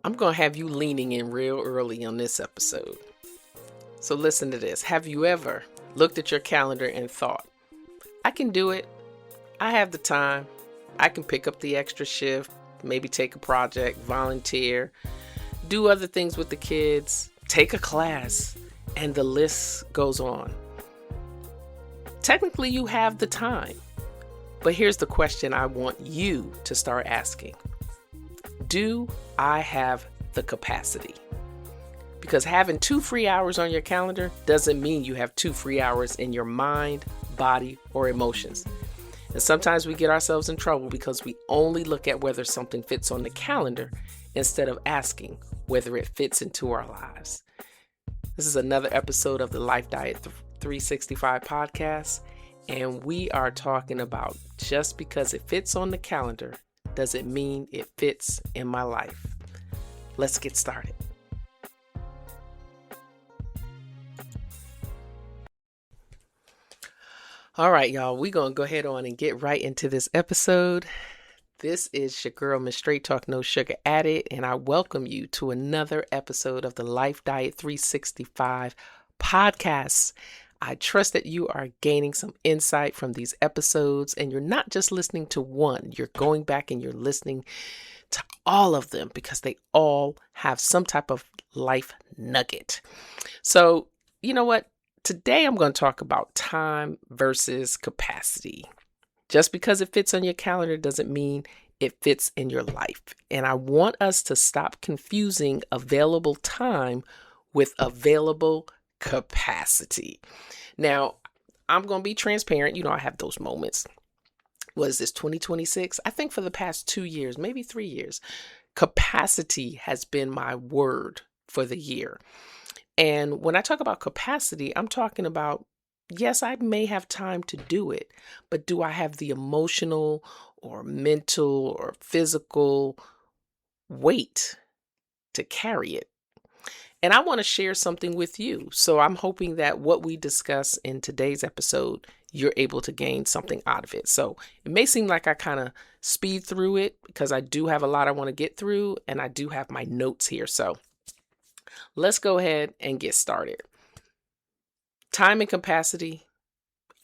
I'm going to have you leaning in real early on this episode. So listen to this. Have you ever looked at your calendar and thought, I can do it. I have the time. I can pick up the extra shift, maybe take a project, volunteer, do other things with the kids, take a class, and the list goes on. Technically, you have the time. But here's the question I want you to start asking. Do I have the capacity? Because having 2 free hours on your calendar doesn't mean you have 2 free hours in your mind, body, or emotions. And sometimes we get ourselves in trouble because we only look at whether something fits on the calendar instead of asking whether it fits into our lives. This is another episode of the Life Diet 365 podcast, and we are talking about just because it fits on the calendar doesn't mean it fits in my life. Let's get started. All right, y'all, we're going to go ahead on and get right into this episode. This is your girl, Miss Straight Talk No Sugar Addict, and I welcome you to another episode of the Life Diet 365 podcast. I trust that you are gaining some insight from these episodes, and you're not just listening to one, you're going back and you're listening to all of them because they all have some type of life nugget. So, you know what? Today I'm going to talk about time versus capacity. Just because it fits on your calendar doesn't mean it fits in your life. And I want us to stop confusing available time with available capacity. Now, I'm going to be transparent. I have those moments. What is this, 2026? I think for the past 2 years, maybe 3 years, capacity has been my word for the year. And when I talk about capacity, I'm talking about, yes, I may have time to do it, but do I have the emotional or mental or physical weight to carry it? And I want to share something with you. So I'm hoping that what we discuss in today's episode, you're able to gain something out of it. So it may seem like I kind of speed through it because I do have a lot I want to get through and I do have my notes here. So let's go ahead and get started. Time and capacity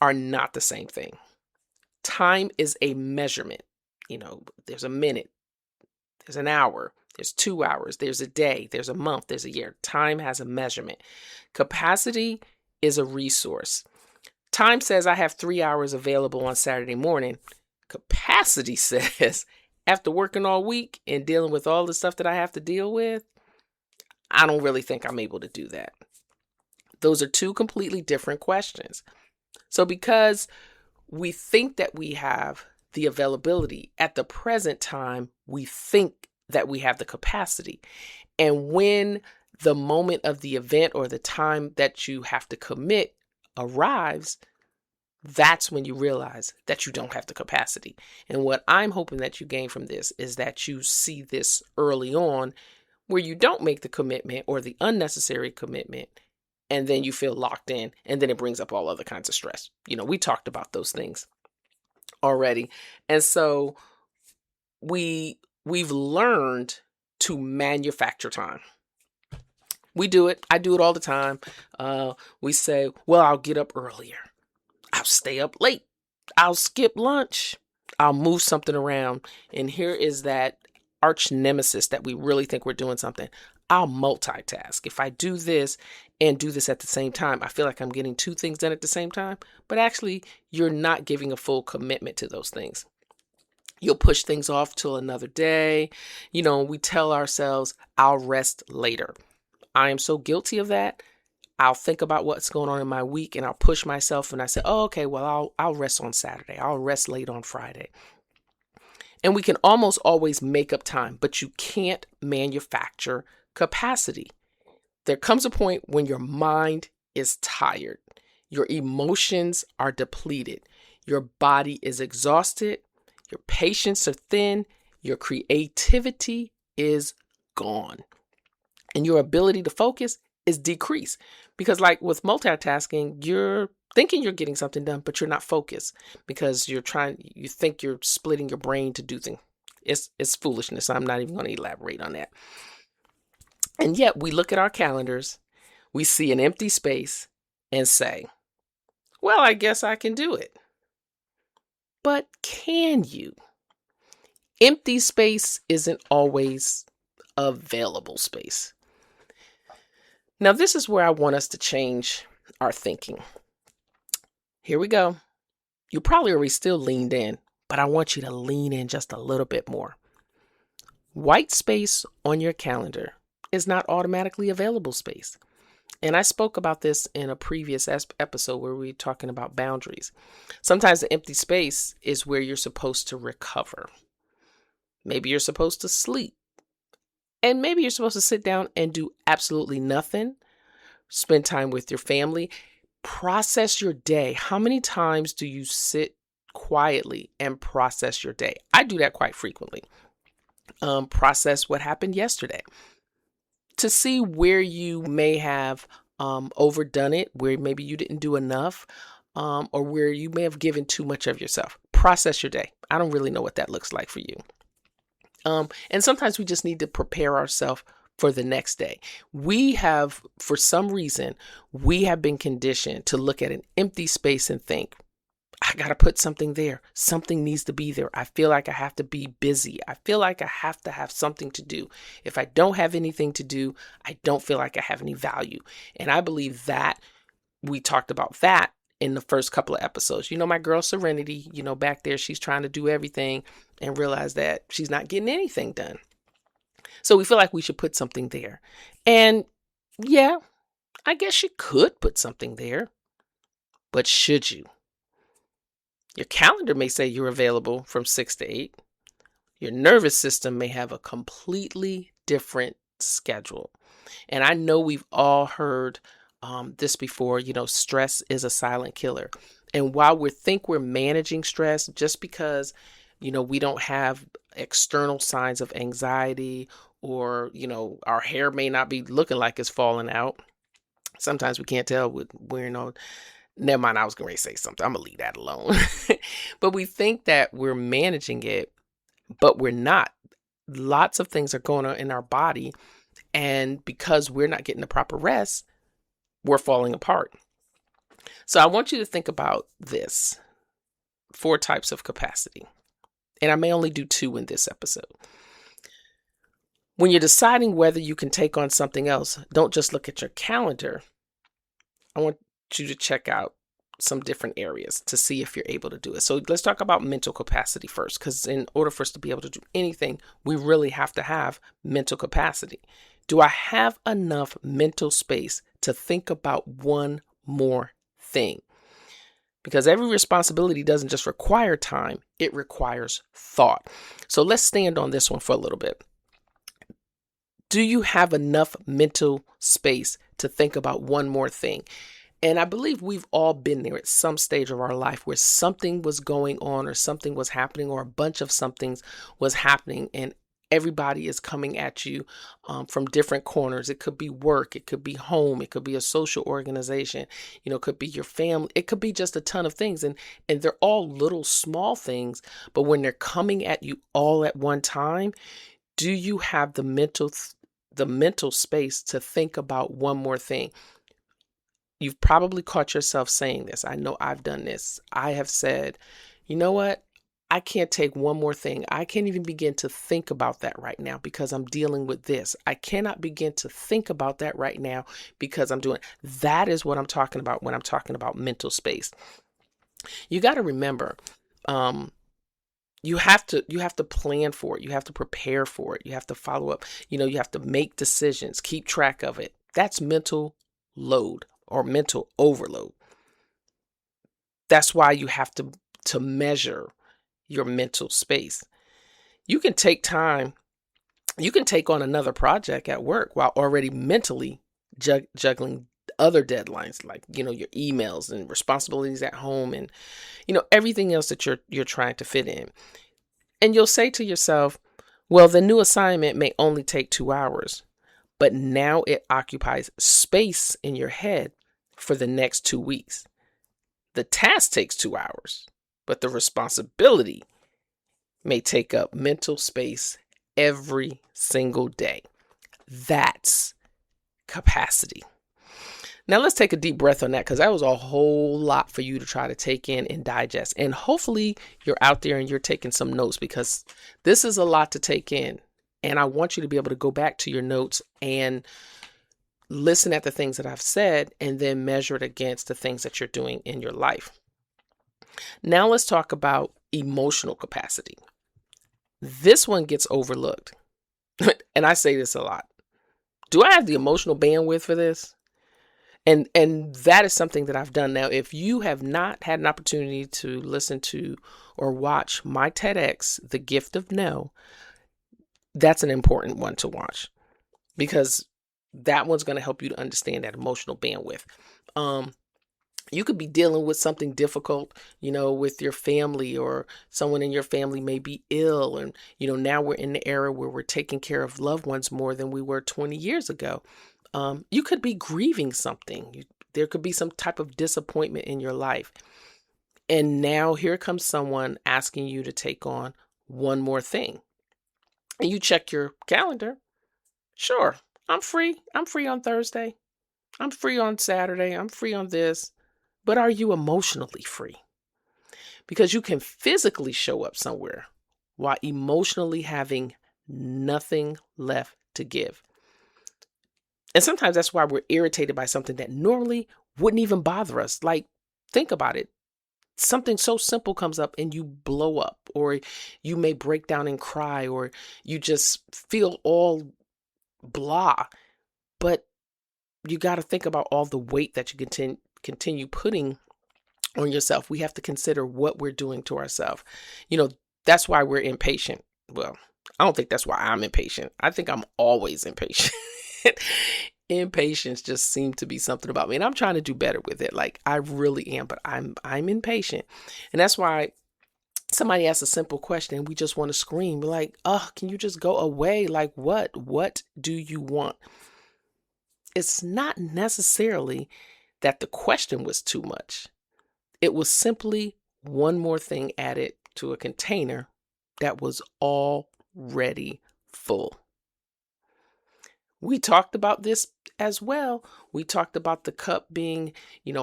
are not the same thing. Time is a measurement. There's a minute, there's an hour, there's 2 hours, there's a day, there's a month, there's a year. Time has a measurement. Capacity is a resource. Time says I have 3 hours available on Saturday morning. Capacity says after working all week and dealing with all the stuff that I have to deal with, I don't really think I'm able to do that. Those are two completely different questions. So because we think that we have the availability at the present time, we think that we have the capacity. And when the moment of the event or the time that you have to commit arrives, that's when you realize that you don't have the capacity. And what I'm hoping that you gain from this is that you see this early on where you don't make the commitment or the unnecessary commitment, and then you feel locked in, and then it brings up all other kinds of stress. We talked about those things already. And so we've learned to manufacture time. We do it. I do it all the time. We say, well, I'll get up earlier. I'll stay up late. I'll skip lunch. I'll move something around. And here is that arch nemesis that we really think we're doing something. I'll multitask. If I do this and do this at the same time, I feel like I'm getting 2 things done at the same time, but actually you're not giving a full commitment to those things. You'll push things off till another day. We tell ourselves, I'll rest later. I am so guilty of that. I'll think about what's going on in my week and I'll push myself and I say, oh, okay, well, I'll rest on Saturday. I'll rest late on Friday. And we can almost always make up time, but you can't manufacture capacity. There comes a point when your mind is tired, your emotions are depleted, your body is exhausted, your patience are thin, your creativity is gone, and your ability to focus is decreased. Because like with multitasking, you're thinking you're getting something done, but you're not focused because you think you're splitting your brain to do things. It's foolishness. I'm not even going to elaborate on that. And yet we look at our calendars, we see an empty space and say, well, I guess I can do it. But can you? Empty space isn't always available space. Now, this is where I want us to change our thinking. Here we go. You probably already still leaned in, but I want you to lean in just a little bit more. White space on your calendar is not automatically available space. And I spoke about this in a previous episode where we were talking about boundaries. Sometimes the empty space is where you're supposed to recover. Maybe you're supposed to sleep. And maybe you're supposed to sit down and do absolutely nothing. Spend time with your family. Process your day. How many times do you sit quietly and process your day? I do that quite frequently. Process what happened yesterday to see where you may have overdone it, where maybe you didn't do enough, or where you may have given too much of yourself. Process your day. I don't really know what that looks like for you. And sometimes we just need to prepare ourselves for the next day. We have, for some reason, we have been conditioned to look at an empty space and think, I got to put something there. Something needs to be there. I feel like I have to be busy. I feel like I have to have something to do. If I don't have anything to do, I don't feel like I have any value. And I believe that we talked about that in the first couple of episodes. You know, my girl Serenity, back there, she's trying to do everything and realize that she's not getting anything done. So we feel like we should put something there. And yeah, I guess you could put something there, but should you? Your calendar may say you're available from 6 to 8. Your nervous system may have a completely different schedule. And I know we've all heard this before, stress is a silent killer. And while we think we're managing stress, just because, we don't have external signs of anxiety or, our hair may not be looking like it's falling out. Sometimes we can't tell with wearing on. Never mind, I was going to say something. I'm going to leave that alone. But we think that we're managing it, but we're not. Lots of things are going on in our body. And because we're not getting the proper rest, we're falling apart. So I want you to think about this. 4 types of capacity. And I may only do 2 in this episode. When you're deciding whether you can take on something else, don't just look at your calendar. I want you to check out some different areas to see if you're able to do it. So let's talk about mental capacity first, because in order for us to be able to do anything, we really have to have mental capacity. Do I have enough mental space to think about one more thing? Because every responsibility doesn't just require time, it requires thought. So let's stand on this one for a little bit. Do you have enough mental space to think about one more thing? And I believe we've all been there at some stage of our life where something was going on or something was happening or a bunch of somethings was happening and everybody is coming at you from different corners. It could be work, it could be home, it could be a social organization, it could be your family, it could be just a ton of things. And they're all little small things, but when they're coming at you all at one time, do you have the mental space to think about one more thing? You've probably caught yourself saying this. I know I've done this. I have said, you know what? I can't take one more thing. I can't even begin to think about that right now because I'm dealing with this. I cannot begin to think about that right now because I'm doing. That is what I'm talking about when I'm talking about mental space. You got to remember, you have to plan for it. You have to prepare for it. You have to follow up. You have to make decisions, keep track of it. That's mental load or mental overload. That's why you have to measure your mental space. You can take time. You can take on another project at work while already mentally juggling other deadlines, like, your emails and responsibilities at home and, everything else that you're trying to fit in. And you'll say to yourself, well, the new assignment may only take 2 hours, but now it occupies space in your head for the next 2 weeks. The task takes 2 hours, but the responsibility may take up mental space every single day. That's capacity. Now let's take a deep breath on that, because that was a whole lot for you to try to take in and digest. And hopefully you're out there and you're taking some notes, because this is a lot to take in. And I want you to be able to go back to your notes and listen at the things that I've said and then measure it against the things that you're doing in your life. Now let's talk about emotional capacity. This one gets overlooked. And I say this a lot. Do I have the emotional bandwidth for this? And that is something that I've done. Now, if you have not had an opportunity to listen to or watch my TEDx, The Gift of No, that's an important one to watch, because that one's going to help you to understand that emotional bandwidth. You could be dealing with something difficult, with your family, or someone in your family may be ill. And, now we're in the era where we're taking care of loved ones more than we were 20 years ago. You could be grieving something. There could be some type of disappointment in your life. And now here comes someone asking you to take on one more thing. And you check your calendar. Sure, I'm free. I'm free on Thursday. I'm free on Saturday. I'm free on this. But are you emotionally free? Because you can physically show up somewhere while emotionally having nothing left to give. And sometimes that's why we're irritated by something that normally wouldn't even bother us. Like, think about it. Something so simple comes up and you blow up, or you may break down and cry, or you just feel all blah. But you got to think about all the weight that you continue putting on yourself. We have to consider what we're doing to ourselves. That's why we're impatient. Well, I don't think that's why I'm impatient. I think I'm always impatient. Impatience just seemed to be something about me, and I'm trying to do better with it. Like, I really am, but I'm impatient. And that's why somebody asks a simple question and we just want to scream. We're like, oh, can you just go away? Like, what do you want? It's not necessarily that the question was too much. It was simply one more thing added to a container that was already full. We talked about this as well. We talked about the cup being,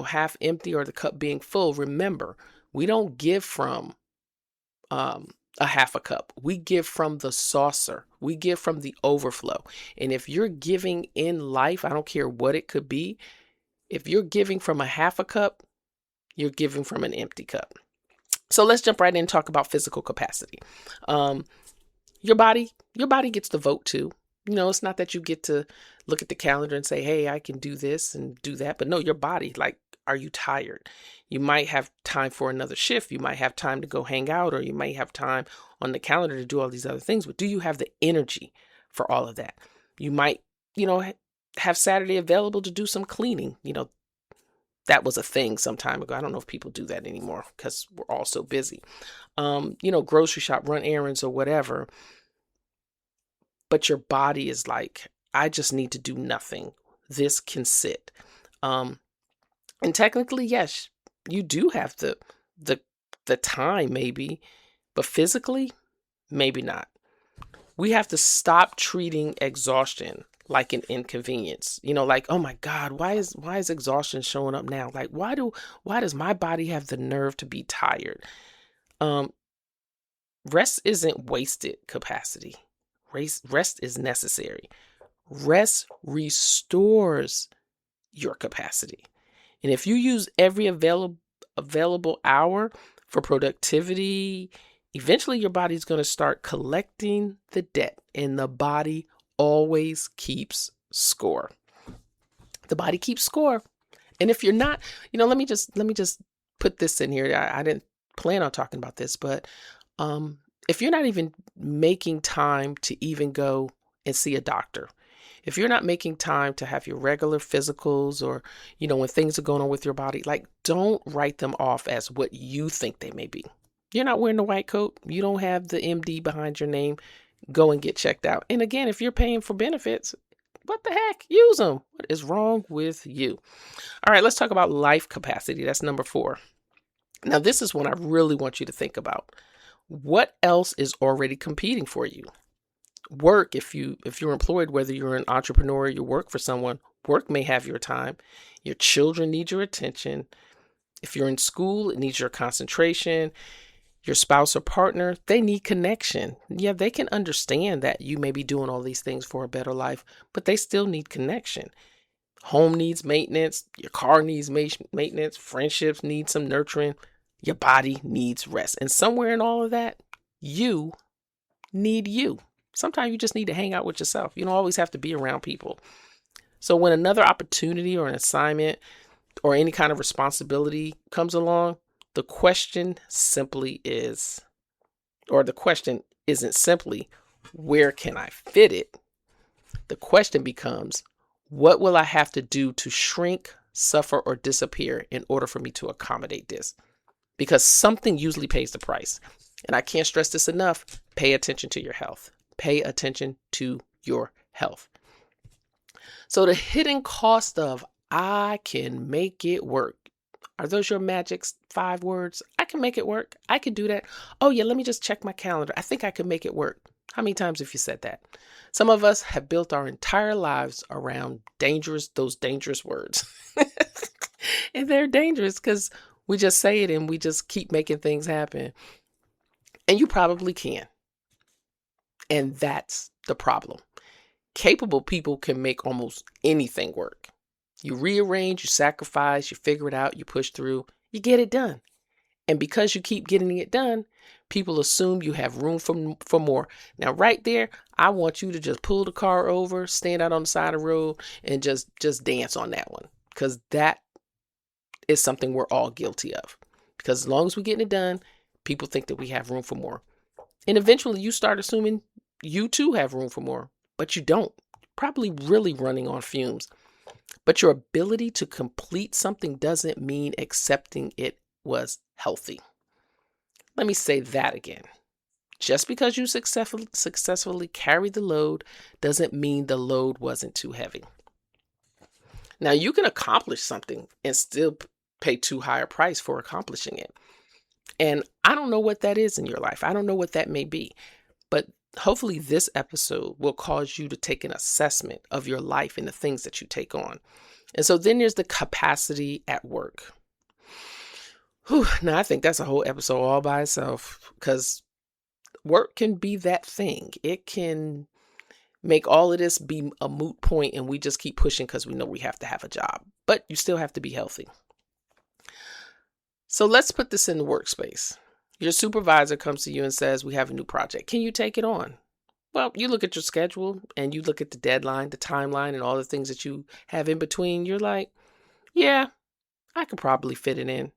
half empty or the cup being full. Remember, we don't give from a half a cup. We give from the saucer. We give from the overflow. And if you're giving in life, I don't care what it could be, if you're giving from a half a cup, you're giving from an empty cup. So let's jump right in and talk about physical capacity. Your body gets to vote too. It's not that you get to look at the calendar and say, hey, I can do this and do that. But no, your body, like, are you tired? You might have time for another shift. You might have time to go hang out, or you might have time on the calendar to do all these other things. But do you have the energy for all of that? You might, have Saturday available to do some cleaning. That was a thing some time ago. I don't know if people do that anymore because we're all so busy. Grocery shop, run errands or whatever. But your body is like, I just need to do nothing. This can sit. And technically, yes, you do have the time maybe, but physically, maybe not. We have to stop treating exhaustion like an inconvenience. Like, oh my God, why is exhaustion showing up now? Like, why does my body have the nerve to be tired? Rest isn't wasted capacity. Rest is necessary. Rest restores your capacity. And if you use every available hour for productivity, eventually your body's going to start collecting the debt, and the body always keeps score. The body keeps score. And if you're not, let me just put this in here. I didn't plan on talking about this, but if you're not even making time to even go and see a doctor, if you're not making time to have your regular physicals, or, when things are going on with your body, like, don't write them off as what you think they may be. You're not wearing the white coat. You don't have the MD behind your name. Go and get checked out. And again, if you're paying for benefits, what the heck? Use them. What is wrong with you? All right, let's talk about life capacity. That's number 4. Now, this is one I really want you to think about. What else is already competing for you? Work, if you're employed, whether you're an entrepreneur or you work for someone, work may have your time. Your children need your attention. If you're in school, it needs your concentration. Your spouse or partner, they need connection. Yeah, they can understand that you may be doing all these things for a better life, but they still need connection. Home needs maintenance. Your car needs maintenance. Friendships need some nurturing. Your body needs rest. And somewhere in all of that, you need you. Sometimes you just need to hang out with yourself. You don't always have to be around people. So when another opportunity or an assignment or any kind of responsibility comes along, the question simply is, or the question isn't simply, where can I fit it? The question becomes, what will I have to do to shrink, suffer, or disappear in order for me to accommodate this? Because something usually pays the price. And I can't stress this enough. Pay attention to your health. Pay attention to your health. So the hidden cost of I can make it work. Are those your magic 5 words? I can make it work. I can do that. Oh yeah, let me just check my calendar. I think I can make it work. How many times have you said that? Some of us have built our entire lives around those dangerous words. And they're dangerous because we just say it and we just keep making things happen. And you probably can. And that's the problem. Capable people can make almost anything work. You rearrange, you sacrifice, you figure it out, you push through, you get it done. And because you keep getting it done, people assume you have room for more. Now, right there, I want you to just pull the car over, stand out on the side of the road, and just dance on that one. Because that is something we're all guilty of. Because as long as we're getting it done, people think that we have room for more. And eventually you start assuming you too have room for more, but you don't. Probably really running on fumes. But your ability to complete something doesn't mean accepting it was healthy. Let me say that again. Just because you successfully carried the load doesn't mean the load wasn't too heavy. Now, you can accomplish something and still pay too high a price for accomplishing it. And I don't know what that is in your life. I don't know what that may be. But hopefully this episode will cause you to take an assessment of your life and the things that you take on. And so then there's the capacity at work. Now, I think that's a whole episode all by itself, because work can be that thing. It can make all of this be a moot point and we just keep pushing because we know we have to have a job. But you still have to be healthy. So let's put this in the workspace. Your supervisor comes to you and says, we have a new project. Can you take it on? Well, you look at your schedule and you look at the deadline, the timeline, and all the things that you have in between. You're like, yeah, I could probably fit it in.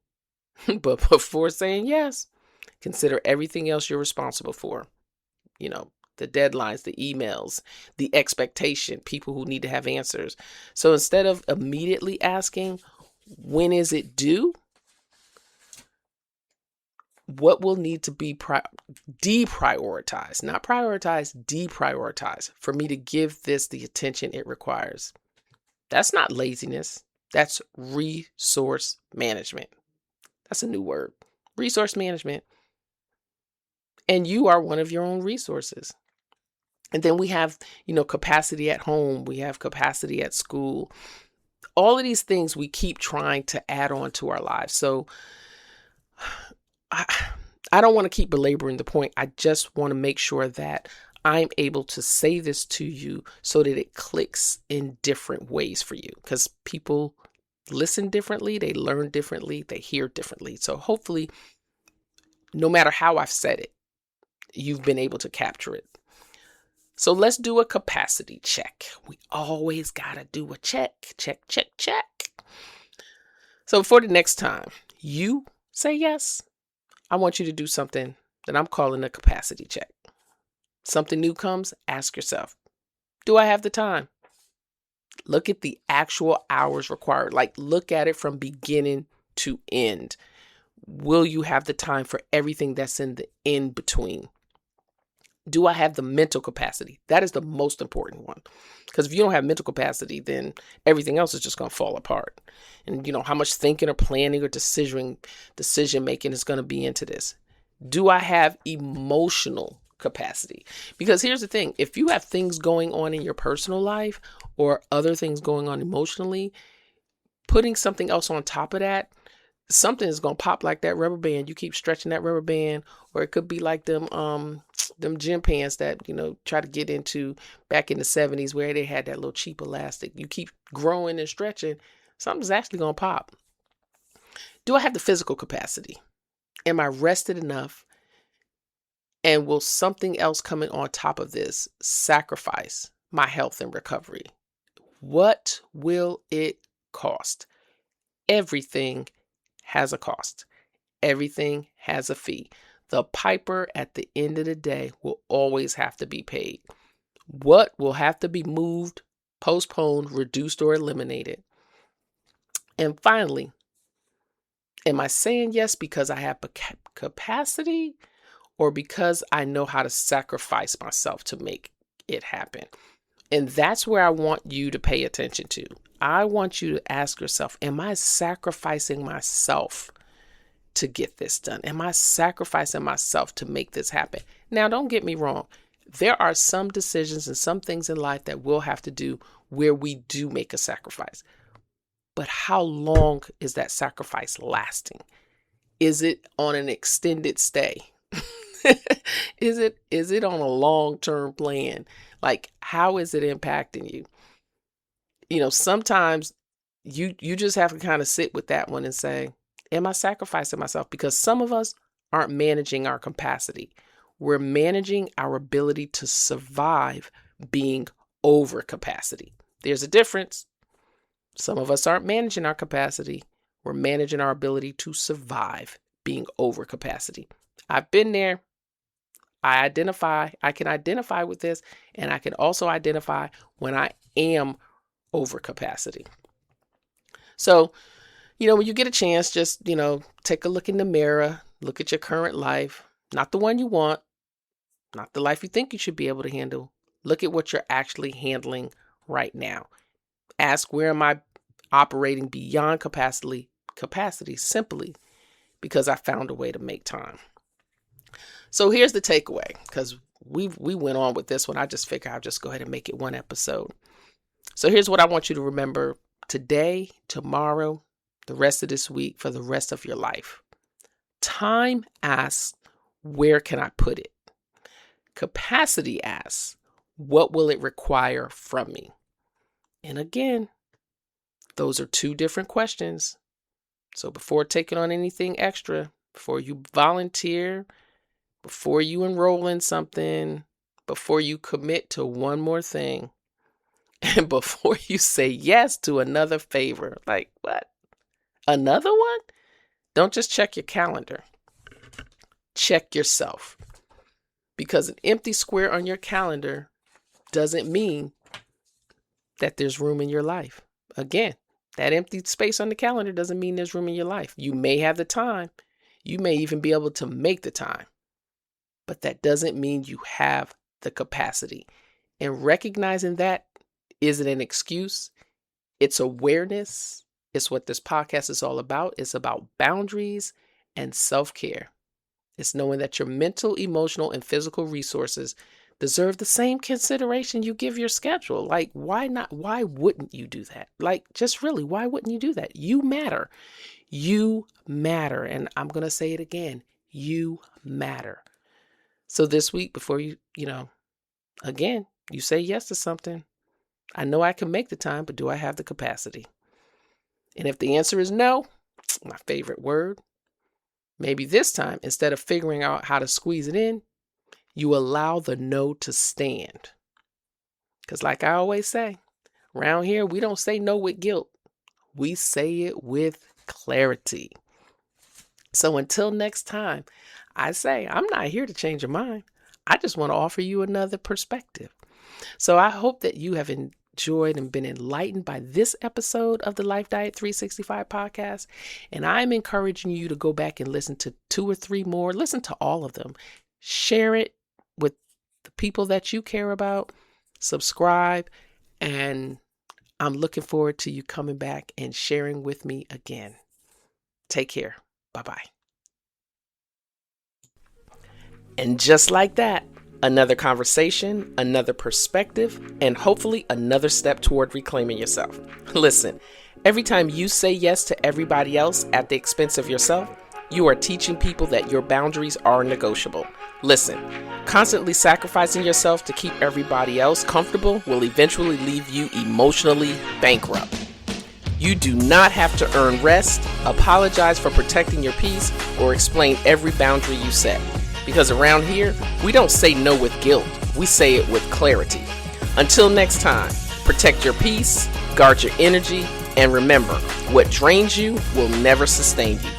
But before saying yes, consider everything else you're responsible for. You know, the deadlines, the emails, the expectation, people who need to have answers. So instead of immediately asking, when is it due? What will need to be deprioritized, not prioritized, deprioritized for me to give this the attention it requires? That's not laziness. That's resource management. That's a new word. Resource management. And you are one of your own resources. And then we have, capacity at home. We have capacity at school. All of these things we keep trying to add on to our lives. So I don't want to keep belaboring the point. I just want to make sure that I'm able to say this to you so that it clicks in different ways for you, because people listen differently, they learn differently, they hear differently. So hopefully, no matter how I've said it, you've been able to capture it. So let's do a capacity check. We always got to do a check. So for the next time you say yes, I want you to do something that I'm calling a capacity check. Something new comes, ask yourself, do I have the time? Look at the actual hours required. Like, look at it from beginning to end. Will you have the time for everything that's in the in between? Do I have the mental capacity? That is the most important one. Because if you don't have mental capacity, then everything else is just going to fall apart. And how much thinking or planning or decision making is going to be into this. Do I have emotional capacity. Because here's the thing, if you have things going on in your personal life or other things going on emotionally, putting something else on top of that, something is going to pop like that rubber band. You keep stretching that rubber band, or it could be like them gym pants that, try to get into back in the 70s where they had that little cheap elastic. You keep growing and stretching, something's actually going to pop. Do I have the physical capacity? Am I rested enough? And will something else coming on top of this sacrifice my health and recovery? What will it cost? Everything has a cost. Everything has a fee. The piper at the end of the day will always have to be paid. What will have to be moved, postponed, reduced, or eliminated? And finally, am I saying yes because I have capacity or because I know how to sacrifice myself to make it happen? And that's where I want you to pay attention to. I want you to ask yourself, am I sacrificing myself to get this done? Am I sacrificing myself to make this happen? Now, don't get me wrong. There are some decisions and some things in life that we'll have to do where we do make a sacrifice. But how long is that sacrifice lasting? Is it on an extended stay? Is it on a long-term plan? Like, how is it impacting you? Sometimes you just have to kind of sit with that one and say, am I sacrificing myself? Because some of us aren't managing our capacity. We're managing our ability to survive being over capacity. There's a difference. Some of us aren't managing our capacity. We're managing our ability to survive being over capacity. I've been there. I can identify with this, and I can also identify when I am over capacity. So, when you get a chance, just, take a look in the mirror, look at your current life, not the one you want, not the life you think you should be able to handle. Look at what you're actually handling right now. Ask, where am I operating beyond capacity simply because I found a way to make time. So here's the takeaway, because we went on with this one. I just figured I'll just go ahead and make it one episode. So here's what I want you to remember today, tomorrow, the rest of this week, for the rest of your life. Time asks, where can I put it? Capacity asks, what will it require from me? And again, those are two different questions. So before taking on anything extra, before you volunteer, before you enroll in something, before you commit to one more thing, and before you say yes to another favor, like what? Another one? Don't just check your calendar. Check yourself. Because an empty square on your calendar doesn't mean that there's room in your life. Again, that empty space on the calendar doesn't mean there's room in your life. You may have the time. You may even be able to make the time. But that doesn't mean you have the capacity. And recognizing that isn't an excuse. It's awareness. It's what this podcast is all about. It's about boundaries and self-care. It's knowing that your mental, emotional, and physical resources deserve the same consideration you give your schedule. Like, why not? Why wouldn't you do that? Like, just really, why wouldn't you do that? You matter. You matter. And I'm going to say it again. You matter. So this week, before you again, you say yes to something, I know I can make the time, but do I have the capacity? And if the answer is no, my favorite word, maybe this time, instead of figuring out how to squeeze it in, you allow the no to stand. Because like I always say, around here, we don't say no with guilt. We say it with clarity. So until next time, I say, I'm not here to change your mind. I just want to offer you another perspective. So I hope that you have enjoyed and been enlightened by this episode of the Life Diet 365 podcast. And I'm encouraging you to go back and listen to 2 or 3 more. Listen to all of them. Share it with the people that you care about. Subscribe. And I'm looking forward to you coming back and sharing with me again. Take care. Bye-bye. And just like that, Another conversation, another perspective, and hopefully another step toward reclaiming yourself. Listen, every time you say yes to everybody else at the expense of yourself, you are teaching people that your boundaries are negotiable. Listen, constantly sacrificing yourself to keep everybody else comfortable will eventually leave you emotionally bankrupt. You do not have to earn rest, apologize for protecting your peace, or explain every boundary you set. Because around here, we don't say no with guilt, we say it with clarity. Until next time, protect your peace, guard your energy, and remember, what drains you will never sustain you.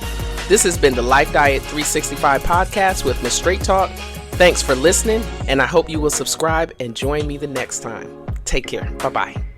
This has been the Life Diet 365 podcast with Ms. Straight Talk. Thanks for listening, and I hope you will subscribe and join me the next time. Take care. Bye-bye.